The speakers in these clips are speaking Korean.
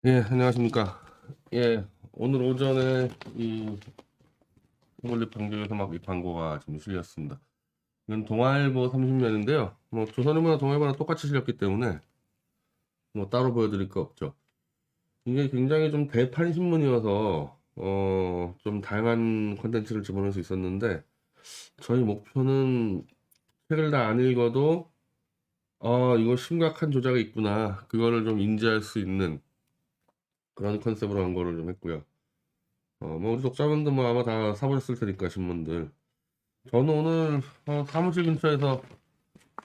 예, 안녕하십니까. 예, 오늘 오전에 이 통올립 방송에서 막 이 광고가 좀 실렸습니다. 이건 동아일보 30면인데요. 뭐 조선일보나 동아일보나 똑같이 실렸기 때문에 뭐 따로 보여드릴 거 없죠. 이게 굉장히 좀 대판 신문이어서 좀 다양한 콘텐츠를 집어넣을 수 있었는데 저희 목표는 책을 다 안 읽어도 이거 심각한 조작이 있구나, 그거를 좀 인지할 수 있는 그런 컨셉으로 한 거를 좀 했고요. 뭐 우리 독자분들 뭐 아마 다 사보셨을 테니까 신문들. 저는 오늘 사무실 근처에서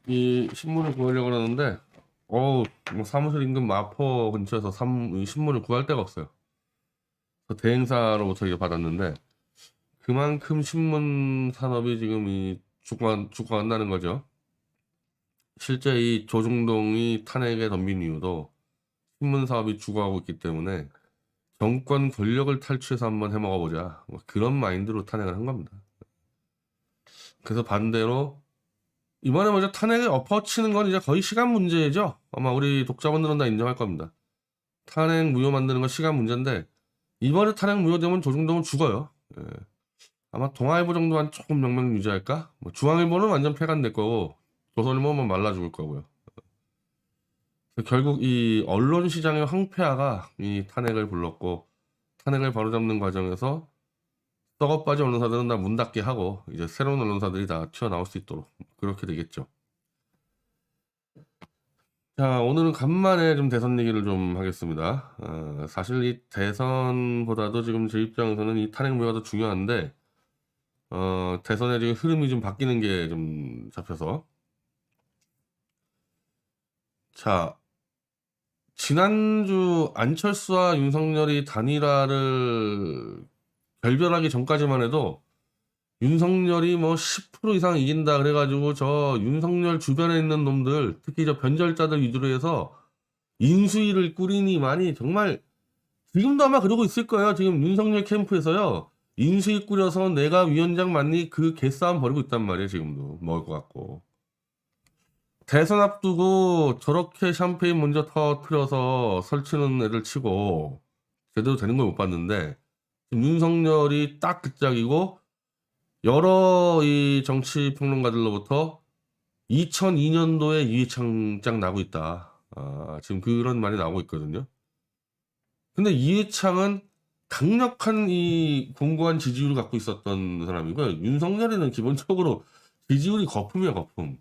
이 신문을 구하려고 하는데 뭐 사무실 인근 마포 근처에서 이 신문을 구할 데가 없어요. 그래서 대행사로부터 이게 받았는데 그만큼 신문 산업이 지금 이 죽어간다는 거죠. 실제 이 조중동이 탄핵에 덤빈 이유도 신문 사업이 죽어가고 있기 때문에 정권 권력을 탈취해서 한번 해먹어보자, 뭐 그런 마인드로 탄핵을 한 겁니다. 그래서 반대로 이번에 먼저 탄핵에 엎어치는 건 이제 거의 시간 문제죠. 아마 우리 독자분들은 다 인정할 겁니다. 탄핵 무효 만드는 건 시간 문제인데 이번에 탄핵 무효되면 조중동은 죽어요. 예. 아마 동아일보 정도만 조금 명맥 유지할까? 뭐 중앙일보는 완전 폐간될 거고 조선일보는 말라 죽을 거고요. 그래서 결국 이 언론 시장의 황폐화가 이 탄핵을 불렀고, 탄핵을 바로잡는 과정에서 썩어빠진 언론사들은 다 문 닫게 하고 이제 새로운 언론사들이 다 튀어나올 수 있도록 그렇게 되겠죠. 자, 오늘은 간만에 좀 대선 얘기를 좀 하겠습니다. 사실 이 대선보다도 지금 제 입장에서는 이 탄핵 무효가 더 중요한데, 대선의 지금 흐름이 좀 바뀌는 게 좀 잡혀서. 자, 지난주 안철수와 윤석열이 단일화를 결별하기 전까지만 해도 윤석열이 뭐 10% 이상 이긴다 그래가지고 저 윤석열 주변에 있는 놈들, 특히 저 변절자들 위주로 해서 인수위를 꾸리니만이 정말 지금도 아마 그러고 있을 거예요. 지금 윤석열 캠프에서요, 인수위 꾸려서 내가 위원장 맞니 그 개싸움 벌이고 있단 말이에요. 지금도 먹을 것 같고. 대선 앞두고 저렇게 샴페인 먼저 터트려서 설치는 애들 치고 제대로 되는 걸 못 봤는데, 지금 윤석열이 딱 그 짝이고 여러 이 정치 평론가들로부터 2002년도에 이회창 짝 나고 있다, 지금 그런 말이 나오고 있거든요. 근데 이회창은 강력한 이 공고한 지지율을 갖고 있었던 사람이고요. 윤석열이는 기본적으로 지지율이 거품이야, 거품.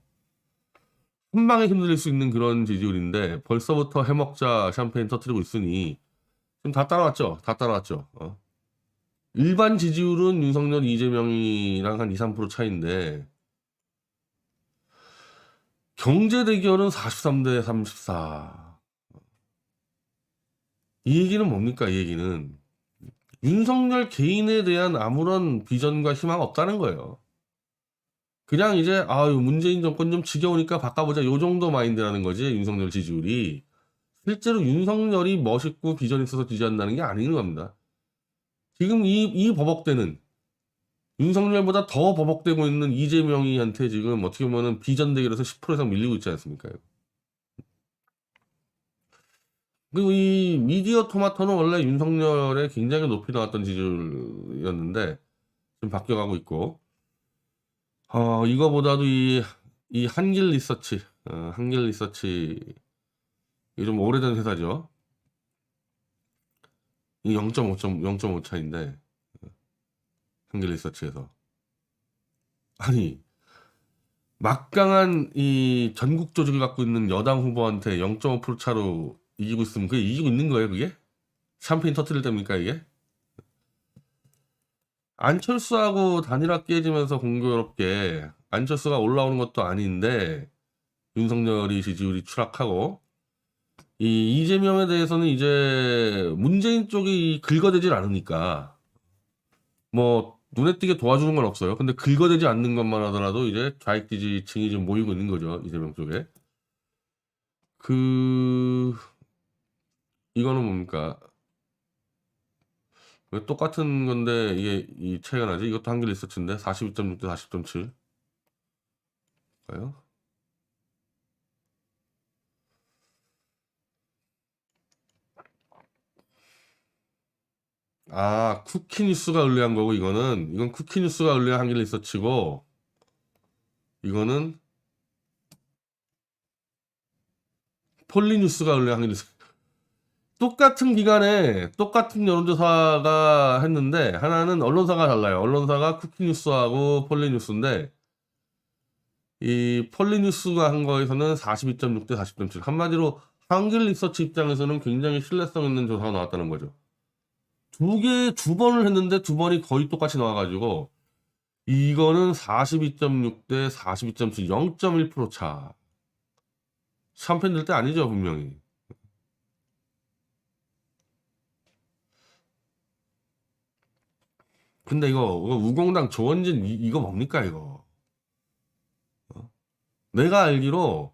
한 방에 흔들릴 수 있는 그런 지지율인데 벌써부터 해먹자 샴페인 터트리고 있으니 지금 다 따라왔죠. 다 따라왔죠. 일반 지지율은 윤석열, 이재명이랑 한 2, 3% 차이인데 경제 대결은 43대 34. 이 얘기는 뭡니까? 이 얘기는 윤석열 개인에 대한 아무런 비전과 희망 없다는 거예요. 그냥 이제 아유 문재인 정권 좀 지겨우니까 바꿔보자, 요 정도 마인드라는 거지. 윤석열 지지율이 실제로 윤석열이 멋있고 비전 있어서 지지한다는 게 아닌 겁니다. 지금 이 버벅대는 윤석열보다 더 버벅대고 있는 이재명이한테 지금 어떻게 보면은 비전 대결에서 10% 이상 밀리고 있지 않습니까? 그리고 이 미디어 토마토는 원래 윤석열에 굉장히 높이 나왔던 지지율이었는데 좀 바뀌어가고 있고, 이거보다도 이 한길 리서치, 한길 리서치, 이게 좀 오래된 회사죠. 이 0.5 차인데, 한길 리서치에서. 아니, 막강한 이 전국 조직을 갖고 있는 여당 후보한테 0.5% 차로 이기고 있으면 그게 이기고 있는 거예요, 그게? 샴페인 터트릴 때입니까, 이게? 안철수하고 단일화 깨지면서 공교롭게 안철수가 올라오는 것도 아닌데 윤석열이 지지율이 추락하고, 이 이재명에 대해서는 이제 문재인 쪽이 긁어대질 않으니까 뭐 눈에 띄게 도와주는 건 없어요. 근데 긁어대지 않는 것만 하더라도 이제 좌익 지지층이 좀 모이고 있는 거죠, 이재명 쪽에. 그 이거는 뭡니까? 왜 똑같은 건데 이게 이 차이가 나지? 이것도 한길 리서치인데 42.6 대 40.7. 가요? 쿠키뉴스가 의뢰한 거고, 이건 쿠키뉴스가 의뢰한 한길 리서치고, 이거는 폴리뉴스가 의뢰한 한길 리서치. 똑같은 기간에 똑같은 여론조사가 했는데, 하나는 언론사가 달라요. 언론사가 쿠키뉴스하고 폴리뉴스인데, 이 폴리뉴스가 한 거에서는 42.6 대 40.7. 한마디로 한길 리서치 입장에서는 굉장히 신뢰성 있는 조사가 나왔다는 거죠. 두 번을 했는데 두 번이 거의 똑같이 나와가지고, 이거는 42.6 대 42.7, 0.1% 차. 샴페인 들 때 아니죠, 분명히. 근데 이거 우공당 조원진 이거 뭡니까 이거? 내가 알기로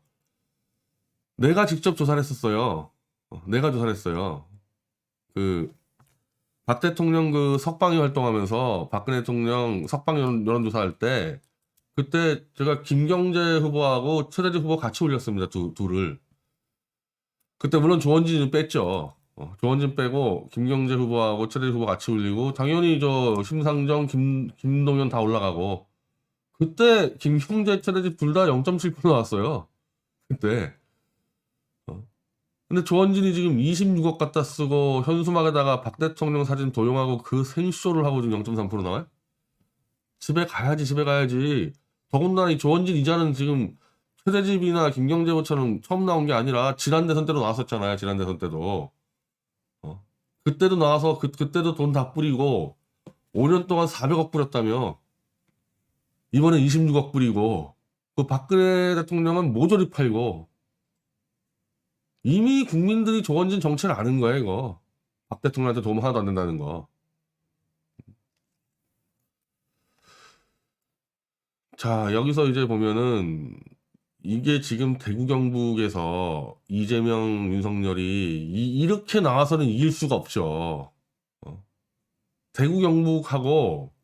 내가 직접 조사를 했었어요. 내가 조사를 했어요. 그 박 대통령 그 석방이 활동하면서 박근혜 대통령 석방 여론조사할 때 그때 제가 김경재 후보하고 최대지 후보 같이 올렸습니다. 둘을. 그때 물론 조원진은 뺐죠. 조원진 빼고 김경재 후보하고 최대지 후보 같이 올리고 당연히 저 심상정, 김동연 다 올라가고 그때 김경재, 최대지 둘 다 0.7% 나왔어요. 그때. 근데 조원진이 지금 26억 갖다 쓰고 현수막에다가 박 대통령 사진 도용하고 그 생쇼를 하고 지금 0.3% 나와요? 집에 가야지, 집에 가야지. 더군다나 이 조원진 이자는 지금 최대집이나 김경재보처럼 처음 나온 게 아니라 지난 대선 때도 나왔었잖아요. 지난 대선 때도. 그때도 나와서 그때도 돈 다 뿌리고 5년 동안 400억 뿌렸다며. 이번에 26억 뿌리고 그 박근혜 대통령은 모조리 팔고 이미 국민들이 조원진 정체를 아는 거야 이거. 박 대통령한테 도움 하나도 안 된다는 거. 자, 여기서 이제 보면은 이게 지금 대구 경북에서 이재명, 윤석열이 이렇게 나와서는 이길 수가 없죠. 대구 경북하고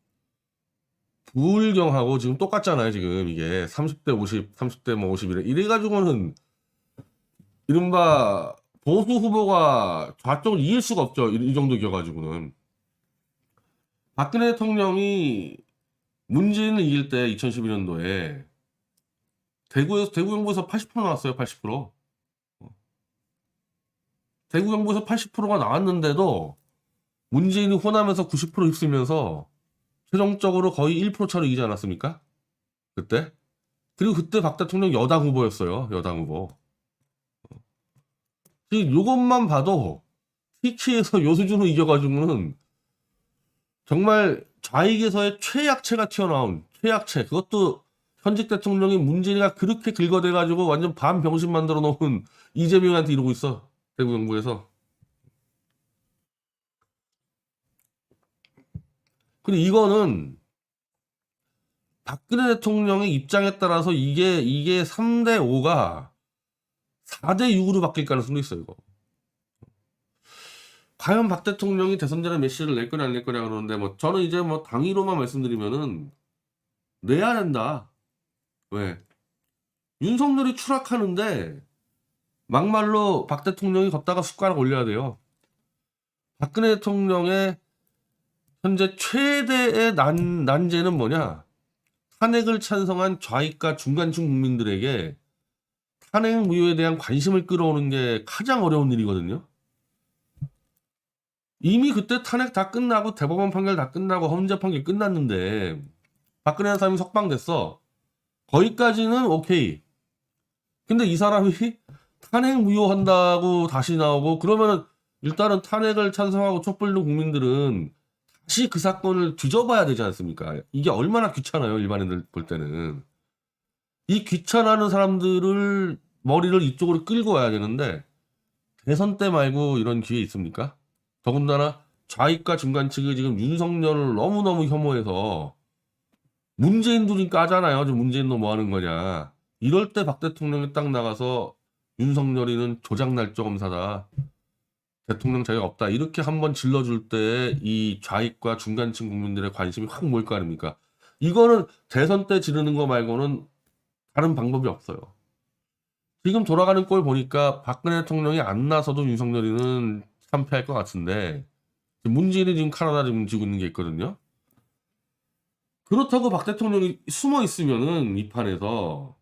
부울경하고 지금 똑같잖아요. 지금 이게 30대 50, 30대 뭐 51. 이래가지고는 이른바 보수 후보가 좌쪽을 이길 수가 없죠. 이 정도 이겨가지고는. 박근혜 대통령이 문재인을 이길 때 2012년도에 대구 경북에서 80% 나왔어요. 80%. 대구 경북에서 80%가 나왔는데도 문재인이 호남에서 90% 휩쓸면서 최종적으로 거의 1% 차로 이기지 않았습니까? 그때? 그리고 그때 박 대통령 여당 후보였어요. 여당 후보. 지금 이것만 봐도 TK에서 요 수준으로 이겨가지고는 정말 좌익에서의 최약체가 튀어나온 최약체. 그것도 현직 대통령이 문재인이가 그렇게 긁어대가지고 완전 반병신 만들어 놓은 이재명한테 이러고 있어. 대구 경북에서. 근데 이거는 박근혜 대통령의 입장에 따라서 이게 3대 5가 4대 6으로 바뀔 가능성도 있어요, 이거. 과연 박 대통령이 대선 전에 메시지를 낼 거냐 안 낼 거냐 그러는데 뭐 저는 이제 뭐 당위로만 말씀드리면은 내야 된다. 왜? 윤석열이 추락하는데 막말로 박 대통령이 걷다가 숟가락 올려야 돼요. 박근혜 대통령의 현재 최대의 난제는 뭐냐? 탄핵을 찬성한 좌익과 중간층 국민들에게 탄핵 무효에 대한 관심을 끌어오는 게 가장 어려운 일이거든요. 이미 그때 탄핵 다 끝나고 대법원 판결 다 끝나고 헌재 판결 끝났는데 박근혜 사람이 석방됐어. 거기까지는 오케이. 근데 이 사람이 탄핵 무효한다고 다시 나오고 그러면은 일단은 탄핵을 찬성하고 촛불로 국민들은 다시 그 사건을 뒤져봐야 되지 않습니까? 이게 얼마나 귀찮아요, 일반인들 볼 때는. 이 귀찮아하는 사람들을 머리를 이쪽으로 끌고 와야 되는데 대선 때 말고 이런 기회 있습니까? 더군다나 좌익과 중간층이 지금 윤석열을 너무너무 혐오해서 문재인도 까잖아요. 지금 문재인도 뭐 하는 거냐. 이럴 때 박 대통령이 딱 나가서 윤석열이는 조작날조 검사다. 대통령 자격 없다. 이렇게 한번 질러줄 때 이 좌익과 중간층 국민들의 관심이 확 모일 거 아닙니까? 이거는 대선 때 지르는 거 말고는 다른 방법이 없어요. 지금 돌아가는 꼴 보니까 박근혜 대통령이 안 나서도 윤석열이는 참패할 것 같은데 문재인이 지금 카나다 지금 지고 있는 게 있거든요. 그렇다고 박 대통령이 숨어 있으면은 이 판에서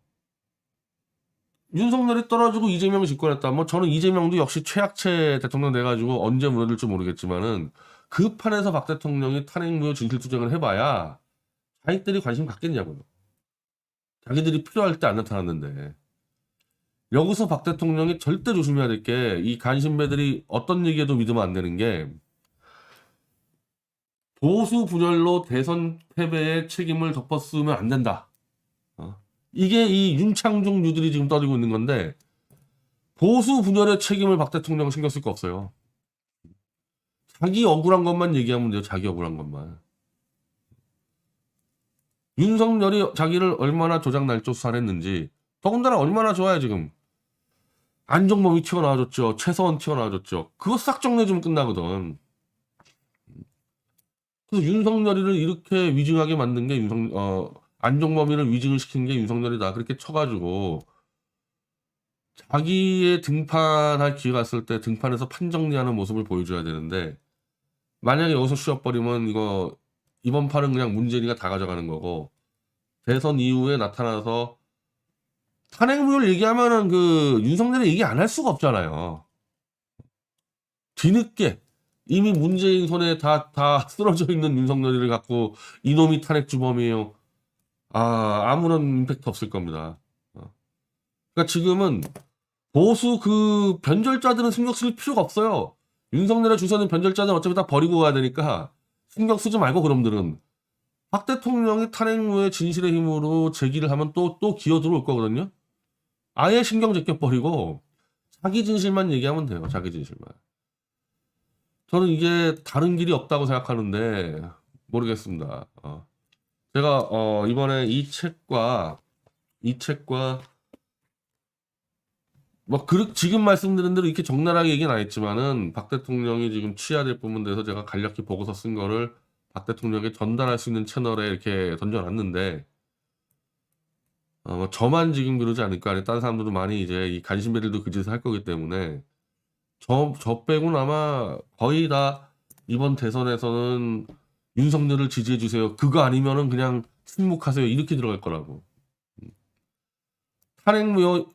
윤석열이 떨어지고 이재명이 집권했다. 뭐 저는 이재명도 역시 최악체 대통령 돼가지고 언제 무너질지 모르겠지만은 그 판에서 박 대통령이 탄핵무효 진실투쟁을 해봐야 자기들이 관심 갖겠냐고요. 자기들이 필요할 때 안 나타났는데. 여기서 박 대통령이 절대 조심해야 될 게, 이 간신배들이 어떤 얘기해도 믿으면 안 되는 게, 보수 분열로 대선 패배의 책임을 덮었으면 안 된다. 이게 이 윤창중 유들이 지금 떠들고 있는 건데, 보수 분열의 책임을 박 대통령은 신경 쓸 거 없어요. 자기 억울한 것만 얘기하면 돼요. 자기 억울한 것만. 윤석열이 자기를 얼마나 조작 날조 수사를 했는지, 더군다나 얼마나 좋아요 지금. 안종범이 튀어나와줬죠. 최서원 튀어나와줬죠. 그거 싹 정리해주면 끝나거든. 그래서 윤석열이를 이렇게 위증하게 만든 게 안종범이를 위증을 시킨 게 윤석열이다. 그렇게 쳐가지고 자기의 등판할 기회가 있을 때 등판에서 판정리하는 모습을 보여줘야 되는데, 만약에 여기서 쉬어버리면 이번 판은 그냥 문재인이가 다 가져가는 거고, 대선 이후에 나타나서 탄핵무효를 얘기하면은 윤석열이 얘기 안 할 수가 없잖아요. 뒤늦게 이미 문재인 손에 다 쓰러져 있는 윤석열이를 갖고 이놈이 탄핵 주범이에요. 아무런 임팩트 없을 겁니다. 그러니까 지금은 보수 변절자들은 신경 쓸 필요가 없어요. 윤석열의 주선은 변절자들은 어차피 다 버리고 가야 되니까 신경 쓰지 말고, 그놈들은 박 대통령이 탄핵무효의 진실의 힘으로 제기를 하면 또 기어 들어올 거거든요. 아예 신경 제껴버리고 자기 진실만 얘기하면 돼요. 자기 진실만. 저는 이게 다른 길이 없다고 생각하는데 모르겠습니다. 제가 이번에 이 책과 뭐 지금 말씀드린 대로 이렇게 적나라하게 얘기는 안 했지만은, 박 대통령이 지금 취해야 될 부분에서 제가 간략히 보고서 쓴 거를 박 대통령에게 전달할 수 있는 채널에 이렇게 던져놨는데, 저만 지금 그러지 않을 거 아니에요. 다른 사람들도 많이 이제 이 간신배들도 그 짓을 할 거기 때문에, 저 빼고는 아마 거의 다 이번 대선에서는 윤석열을 지지해 주세요. 그거 아니면은 그냥 침묵하세요. 이렇게 들어갈 거라고. 탄핵무효,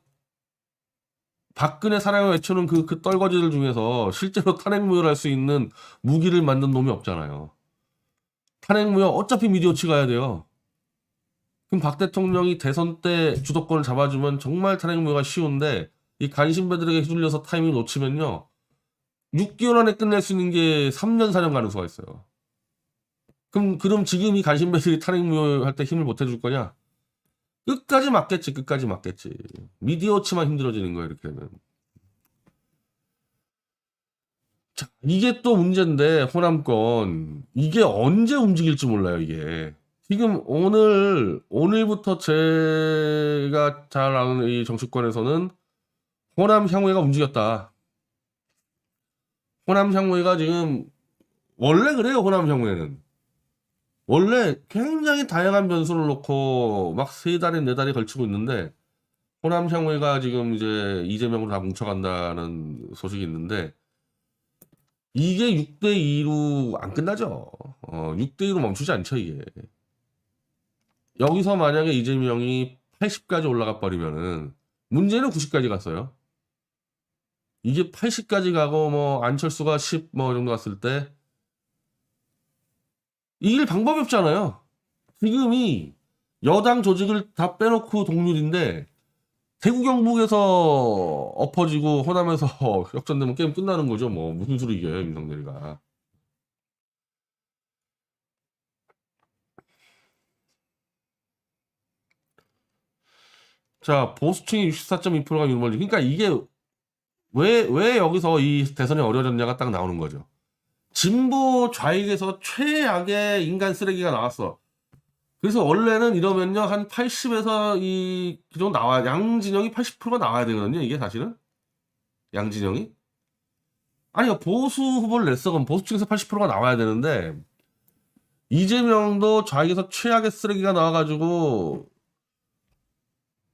박근혜 사랑을 외치는 그 떨거지들 중에서 실제로 탄핵무효를 할 수 있는 무기를 만든 놈이 없잖아요. 탄핵무효 어차피 미디어치 가야 돼요. 그럼 박 대통령이 대선 때 주도권을 잡아주면 정말 탄핵무효가 쉬운데, 이 간신배들에게 휘둘려서 타이밍을 놓치면요, 6개월 안에 끝낼 수 있는 게 3년 4년 가능성가 있어요. 그럼 지금 이 간신배들이 탄핵무효 할 때 힘을 못 해줄 거냐? 끝까지 맞겠지. 미디어치만 힘들어지는 거예요, 이렇게 되면. 자, 이게 또 문제인데, 호남권. 이게 언제 움직일지 몰라요, 이게. 지금 오늘부터 제가 잘 아는 이 정치권에서는 호남 향후회가 움직였다. 호남 향후회가 지금, 원래 그래요, 호남 향후회는. 원래 굉장히 다양한 변수를 놓고 막 3달에 4달에 걸치고 있는데, 호남 향후회가 지금 이제 이재명으로 다 뭉쳐간다는 소식이 있는데, 이게 6대2로 안 끝나죠. 6대2로 멈추지 않죠, 이게. 여기서 만약에 이재명이 80까지 올라가 버리면은, 문제는 90까지 갔어요. 이게 80까지 가고 뭐 안철수가 10 뭐 정도 갔을 때 이길 방법이 없잖아요. 지금이 여당 조직을 다 빼놓고 동률인데, 대구 경북에서 엎어지고 호남에서 역전되면 게임 끝나는 거죠. 뭐 무슨 수로 이겨요, 윤석열이가. 자, 보수층이 64.2%가 윤석열. 그러니까 이게 왜 여기서 이 대선이 어려워졌냐가 딱 나오는 거죠. 진보 좌익에서 최악의 인간 쓰레기가 나왔어. 그래서 원래는 이러면요, 한 80에서 그 정도 나와, 양진영이 80%가 나와야 되거든요, 이게 사실은. 양진영이. 아니, 보수 후보를 냈어. 그럼 보수층에서 80%가 나와야 되는데, 이재명도 좌익에서 최악의 쓰레기가 나와가지고,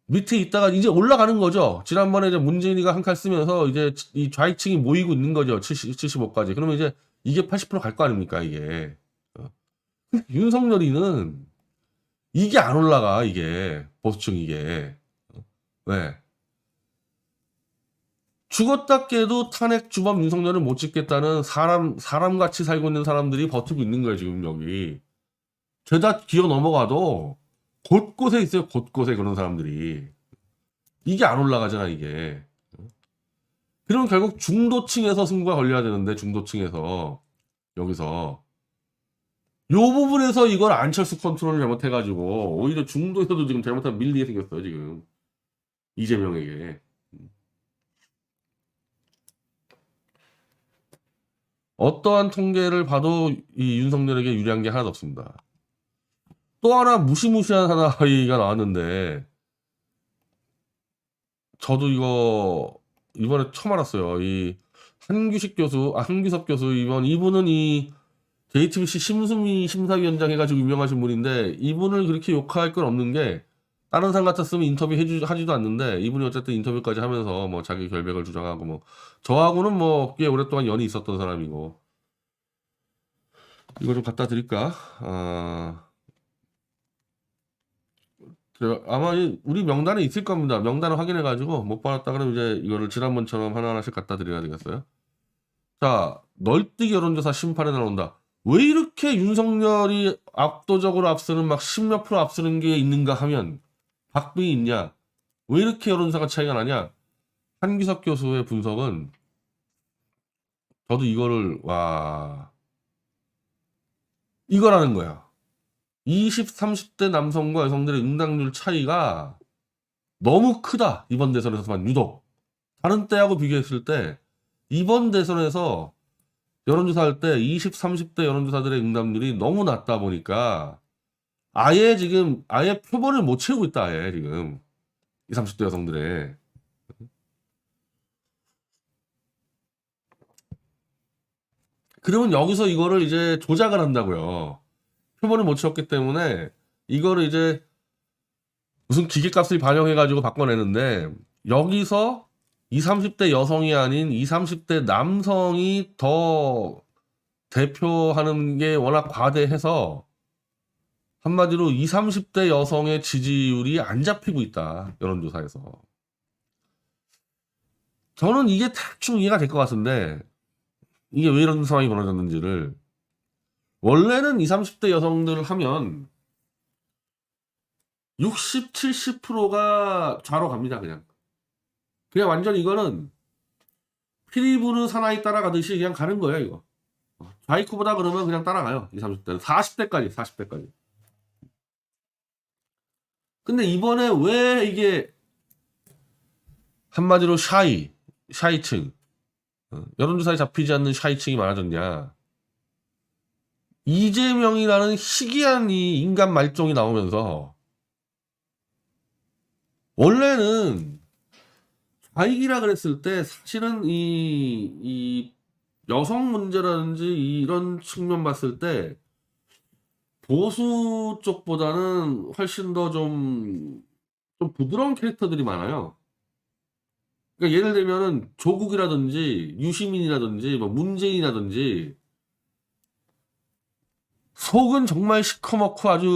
밑에 있다가 이제 올라가는 거죠. 지난번에 이제 문재인이가 한 칼 쓰면서 이제 이 좌익층이 모이고 있는 거죠. 75까지. 그러면 이제 이게 80%갈 거 아닙니까, 이게. 윤석열이는 이게 안 올라가, 이게. 보수층 이게. 왜? 죽었다 깨도 탄핵 주범 윤석열을 못 찍겠다는 사람같이 살고 있는 사람들이 버티고 있는 거예요, 지금 여기. 죄다 기어 넘어가도 곳곳에 있어요, 곳곳에 그런 사람들이. 이게 안 올라가잖아, 이게. 그러면 결국 중도층에서 승부가 걸려야 되는데, 중도층에서. 여기서. 요 부분에서 이걸 안철수 컨트롤을 잘못해가지고, 오히려 중도에서도 지금 잘못하면 밀리게 생겼어요, 지금. 이재명에게. 어떠한 통계를 봐도 이 윤석열에게 유리한 게 하나도 없습니다. 또 하나 무시무시한 하나가 나왔는데, 저도 이거 이번에 처음 알았어요. 이 한규석 교수 이분은 이 JTBC 심수미 심사위원장 해가지고 유명하신 분인데, 이분을 그렇게 욕할 건 없는 게, 다른 사람 같았으면 인터뷰 하지도 않는데, 이분이 어쨌든 인터뷰까지 하면서 뭐 자기 결백을 주장하고 뭐, 저하고는 뭐 꽤 오랫동안 연이 있었던 사람이고. 이거 좀 갖다 드릴까? 아마 우리 명단에 있을 겁니다. 명단을 확인해가지고 못 받았다 그러면 이제 이거를 지난번처럼 하나하나씩 갖다 드려야 되겠어요. 자, 널뛰기 여론조사 심판에 나온다. 왜 이렇게 윤석열이 압도적으로 앞서는 막 10몇 프로 앞서는 게 있는가 하면 박빙이 있냐? 왜 이렇게 여론조사가 차이가 나냐? 한기석 교수의 분석은 저도 이거를 이거라는 거야. 20, 30대 남성과 여성들의 응답률 차이가 너무 크다. 이번 대선에서만 유독. 다른 때하고 비교했을 때 이번 대선에서 여론조사할 때 20, 30대 여론조사들의 응답률이 너무 낮다 보니까 아예 표본을 못 채우고 있다. 아예 지금 20, 30대 여성들의. 그러면 여기서 이거를 이제 조작을 한다고요. 표본을 못 채웠기 때문에 이거를 이제 무슨 기계값을 반영해가지고 바꿔내는데, 여기서 20, 30대 여성이 아닌 20, 30대 남성이 더 대표하는 게 워낙 과대해서 한마디로 20, 30대 여성의 지지율이 안 잡히고 있다. 여론조사에서. 저는 이게 대충 이해가 될 것 같은데, 이게 왜 이런 상황이 벌어졌는지를. 원래는 20, 30대 여성들을 하면 60, 70%가 좌로 갑니다, 그냥. 그냥 완전 이거는 피리 부는 사나이 따라가듯이 그냥 가는 거예요, 이거. 좌익후보다 그러면 그냥 따라가요, 20, 30대는. 40대까지. 근데 이번에 왜 이게 한마디로 샤이층, 여론조사에 잡히지 않는 샤이층이 많아졌냐. 이재명이라는 희귀한 이 인간 말종이 나오면서, 원래는 좌익이라 그랬을 때 사실은 이 여성 문제라든지 이런 측면 봤을 때 보수 쪽보다는 훨씬 더 좀 부드러운 캐릭터들이 많아요. 그러니까 예를 들면은 조국이라든지 유시민이라든지 뭐 문재인이라든지 속은 정말 시커멓고 아주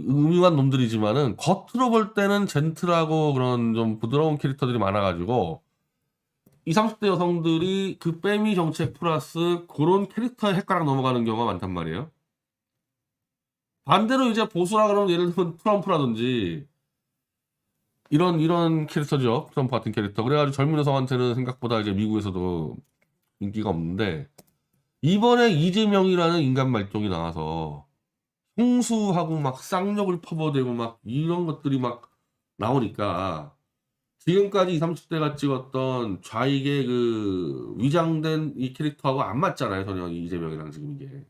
음흉한 놈들이지만은 겉으로 볼 때는 젠틀하고 그런 좀 부드러운 캐릭터들이 많아가지고 20, 30대 여성들이 그 빼미 정책 플러스 그런 캐릭터에 헷가락 넘어가는 경우가 많단 말이에요. 반대로 이제 보수라 그러면 예를 들면 트럼프라든지 이런 캐릭터죠. 트럼프 같은 캐릭터. 그래가지고 젊은 여성한테는 생각보다 이제 미국에서도 인기가 없는데, 이번에 이재명이라는 인간 말종이 나와서 홍수하고 막 쌍욕을 퍼부어대고 막 이런 것들이 막 나오니까 지금까지 20, 30대가 찍었던 좌익의 그 위장된 이 캐릭터하고 안 맞잖아요, 전혀 이재명이랑 지금 이게.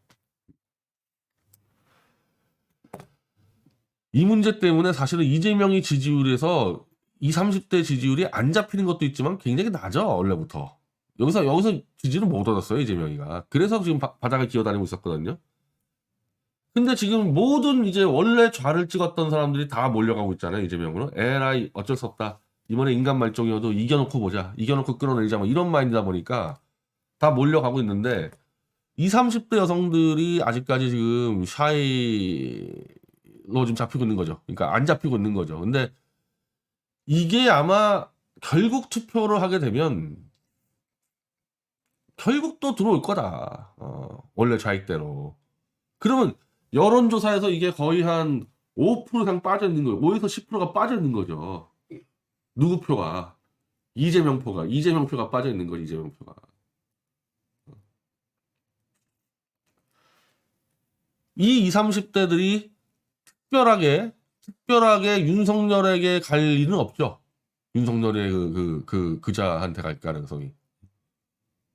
이 문제 때문에 사실은 이재명이 지지율에서 20, 30대 지지율이 안 잡히는 것도 있지만 굉장히 낮아, 원래부터. 여기서 지지를 못 얻었어요, 이재명이가. 그래서 지금 바닥을 기어다니고 있었거든요. 근데 지금 모든 이제 원래 좌를 찍었던 사람들이 다 몰려가고 있잖아요. 이재명으로. 에라이 어쩔 수 없다. 이번에 인간 말종이어도 이겨놓고 보자. 이겨놓고 끌어내리자. 뭐 이런 마인드다 보니까 다 몰려가고 있는데 20, 30대 여성들이 아직까지 지금 샤이로 지금 잡히고 있는 거죠. 그러니까 안 잡히고 있는 거죠. 근데 이게 아마 결국 투표를 하게 되면 결국 또 들어올 거다. 원래 좌익대로. 그러면 여론조사에서 이게 거의 한 5% 이상 빠져 있는 거예요. 5에서 10%가 빠져 있는 거죠. 누구 표가? 이재명 표가 빠져 있는 거지, 이재명 표가. 이 20, 30대들이 특별하게 윤석열에게 갈 일은 없죠. 윤석열의 그자한테 갈 가능성이.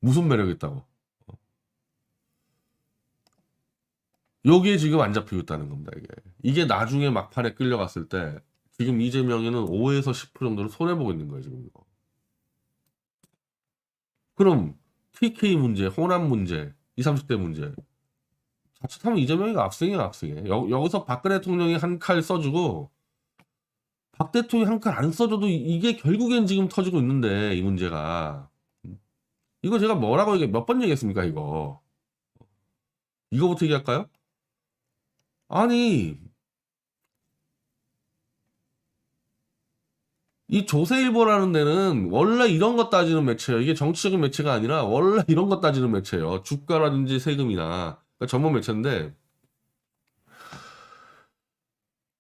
무슨 매력 있다고. 여기에 지금 안 잡히고 있다는 겁니다, 이게. 이게 나중에 막판에 끌려갔을 때, 지금 이재명이는 5에서 10% 정도를 손해보고 있는 거예요, 지금 이거. 그럼, TK 문제, 호남 문제, 20, 30대 문제. 자칫하면 이재명이가 악생이야, 악생이야. 여기서 박근혜 대통령이 한 칼 써주고, 박 대통령이 한 칼 안 써줘도 이게 결국엔 지금 터지고 있는데, 이 문제가. 이거 제가 뭐라고 몇 번 얘기했습니까, 이거. 이거부터 얘기할까요? 아니, 이 조세일보라는 데는 원래 이런 거 따지는 매체예요. 이게 정치적인 매체가 아니라 원래 이런 거 따지는 매체예요. 주가라든지 세금이나. 그러니까 전문 매체인데,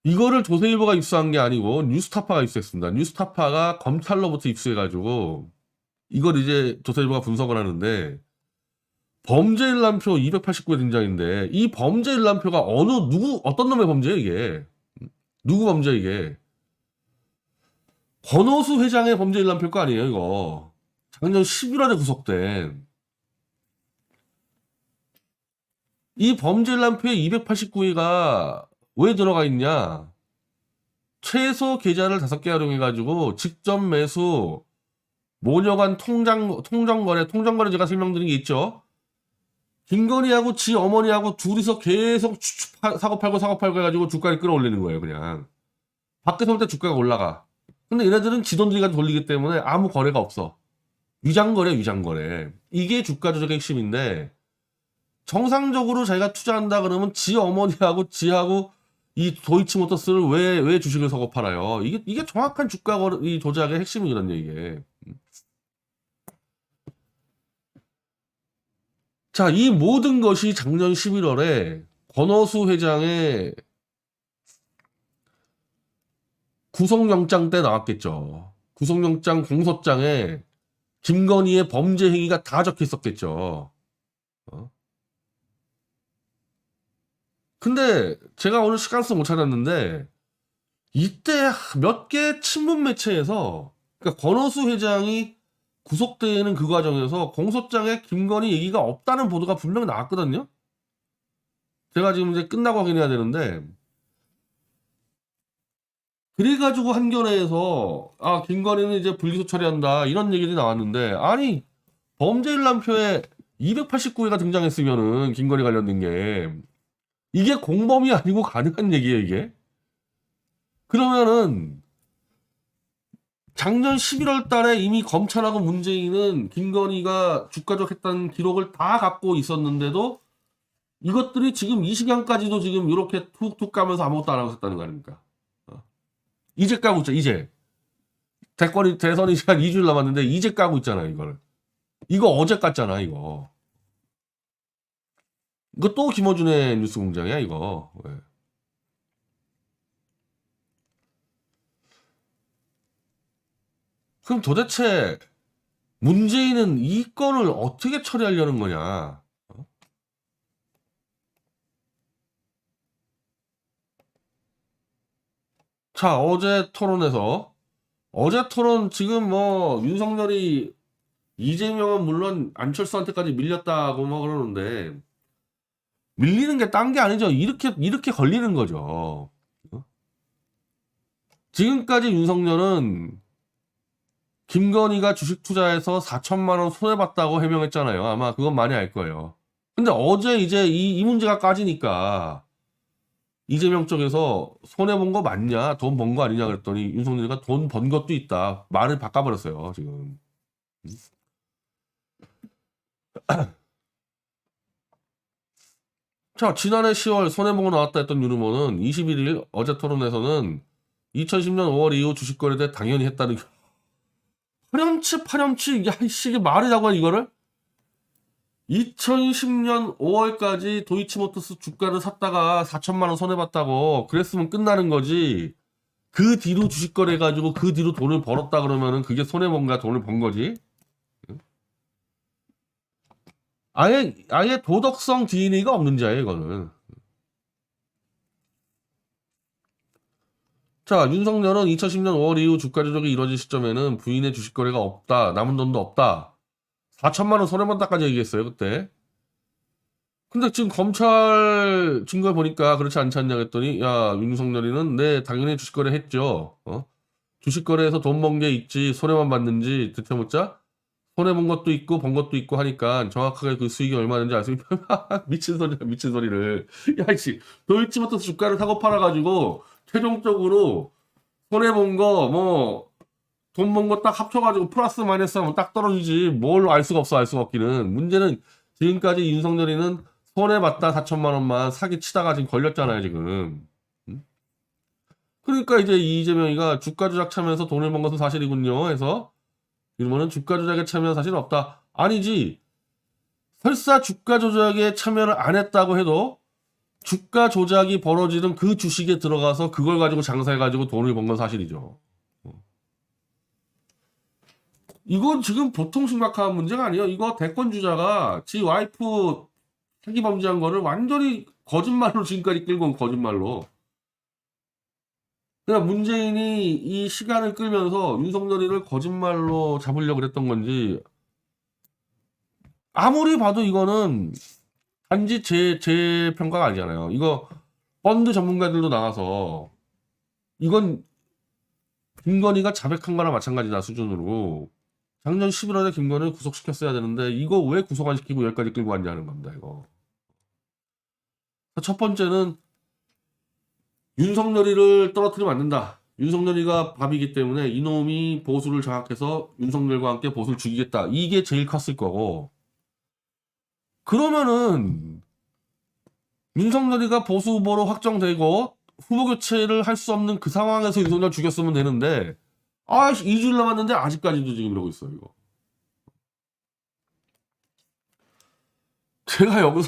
이거를 조세일보가 입수한 게 아니고 뉴스타파가 입수했습니다. 뉴스타파가 검찰로부터 입수해가지고 이걸 이제 조세일보가 분석을 하는데, 범죄일람표 289회 등장인데, 이 범죄일람표가 어떤 놈의 범죄예요, 이게? 누구 범죄, 이게? 권오수 회장의 범죄일람표일 거 아니에요, 이거. 작년 11월에 구속된. 이 범죄일람표에 289회가 왜 들어가 있냐? 최소 계좌를 5개 활용해가지고 직접 매수, 모녀간 통정거래 제가 설명드린 게 있죠? 김건희하고 지 어머니하고 둘이서 계속 사고 팔고 해가지고 주가를 끌어올리는 거예요, 그냥. 밖에서 볼 때 주가가 올라가. 근데 얘네들은 지 돈들이 가지고 돌리기 때문에 아무 거래가 없어. 위장거래. 이게 주가 조작의 핵심인데, 정상적으로 자기가 투자한다 그러면 지 어머니하고 지하고 이 도이치모터스를 왜 주식을 사고 팔아요? 이게 정확한 주가 이 조작의 핵심이거든요, 이게. 자, 이 모든 것이 작년 11월에 권오수 회장의 구속영장 때 나왔겠죠. 구속영장 공소장에 김건희의 범죄 행위가 다 적혀 있었겠죠. 근데 제가 오늘 시간수 못 찾았는데, 이때 몇 개 친문 매체에서, 그러니까 권오수 회장이 구속되는 그 과정에서 공소장에 김건희 얘기가 없다는 보도가 분명히 나왔거든요. 제가 지금 이제 끝나고 확인해야 되는데, 그래가지고 한겨레에서 김건희는 이제 불기소 처리한다 이런 얘기들이 나왔는데, 아니 범죄일람표에 289회가 등장했으면은 김건희 관련된 게 이게 공범이 아니고 가능한 얘기예요, 이게. 그러면은 작년 11월 달에 이미 검찰하고 문재인은 김건희가 주가 조작했다는 기록을 다 갖고 있었는데도 이것들이 지금 이 시간까지도 지금 이렇게 툭툭 까면서 아무것도 안 하고 있었다는 거 아닙니까? 이제 까고 있죠, 이제. 대선이 한 2주일 남았는데 이제 까고 있잖아, 이걸. 이거 어제 깠잖아, 이거. 이거 또 김어준의 뉴스 공장이야, 이거. 왜. 그럼 도대체 문재인은 이 건을 어떻게 처리하려는 거냐? 자, 어제 토론 지금 뭐 윤석열이 이재명은 물론 안철수한테까지 밀렸다고 뭐 그러는데, 밀리는 게 딴 게 아니죠. 이렇게 걸리는 거죠. 지금까지 윤석열은 김건희가 주식 투자해서 4천만 원 손해봤다고 해명했잖아요. 아마 그건 많이 알 거예요. 근데 어제 이제 이 문제가 까지니까 이재명 쪽에서 손해본 거 맞냐? 돈 번 거 아니냐 그랬더니 윤석열이가 돈 번 것도 있다. 말을 바꿔버렸어요, 지금. 자, 지난해 10월 손해보고 나왔다 했던 윤 후보는 21일 어제 토론에서는 2010년 5월 이후 주식 거래대 당연히 했다는 게 파렴치 야 이씨 이게 말이라고 이거를 2010년 5월까지 도이치모터스 주가를 샀다가 4천만 원 손해봤다고 그랬으면 끝나는 거지. 그 뒤로 주식 거래 가지고 그 뒤로 돈을 벌었다 그러면은 그게 손해본가 돈을 번 거지. 아예 도덕성 DNA가 없는 자예요, 이거는. 자, 윤석열은 2010년 5월 이후 주가 조작이 이뤄진 시점에는 부인의 주식 거래가 없다, 남은 돈도 없다, 4천만 원 손해본다까지 얘기했어요, 그때. 근데 지금 검찰 증거 보니까 그렇지 않지 않냐 했더니, 야, 윤석열이는 네, 당연히 주식 거래 했죠. 주식 거래에서 돈 번 게 있지, 손해만 봤는지 대체 묻자? 손해본 것도 있고, 번 것도 있고 하니까 정확하게 그 수익이 얼마인지 알 수 있는 미친 소리야, 미친 소리를. 야, 이씨, 도이치모터스 주가를 사고 팔아가지고, 최종적으로 손해본 거, 뭐, 돈 번 거 딱 합쳐가지고 플러스 마이너스 하면 딱 떨어지지. 뭘 알 수가 없어, 알 수가 없기는. 문제는 지금까지 윤석열이는 손해봤다 4천만 원만 사기 치다가 지금 걸렸잖아요, 지금. 응? 그러니까 이제 이재명이가 주가 조작 참여해서 돈을 번 것은 사실이군요. 해서 이러면은 주가 조작에 참여한 사실은 없다. 아니지. 설사 주가 조작에 참여를 안 했다고 해도 주가 조작이 벌어지는 그 주식에 들어가서 그걸 가지고 장사해가지고 돈을 번 건 사실이죠. 이건 지금 보통 심각한 문제가 아니에요. 이거 대권 주자가 지 와이프 사기 범죄한 거를 완전히 거짓말로 지금까지 끌고 온 거짓말로. 그냥 문재인이 이 시간을 끌면서 윤석열이를 거짓말로 잡으려고 그랬던 건지 아무리 봐도 이거는 단지 제 평가가 아니잖아요. 이거 펀드 전문가들도 나가서 이건 김건희가 자백한 거나 마찬가지다 수준으로 작년 11월에 김건희를 구속시켰어야 되는데 이거 왜 구속 안 시키고 여기까지 끌고 왔냐는 겁니다. 이거. 첫 번째는 윤석열이를 떨어뜨리면 안 된다. 윤석열이가 밥이기 때문에 이놈이 보수를 장악해서 윤석열과 함께 보수를 죽이겠다. 이게 제일 컸을 거고. 그러면은 윤석열이가 보수 후보로 확정되고 후보 교체를 할 수 없는 그 상황에서 윤석열 죽였으면 되는데 2주일 남았는데 아직까지도 지금 이러고 있어요. 이거. 제가 여기서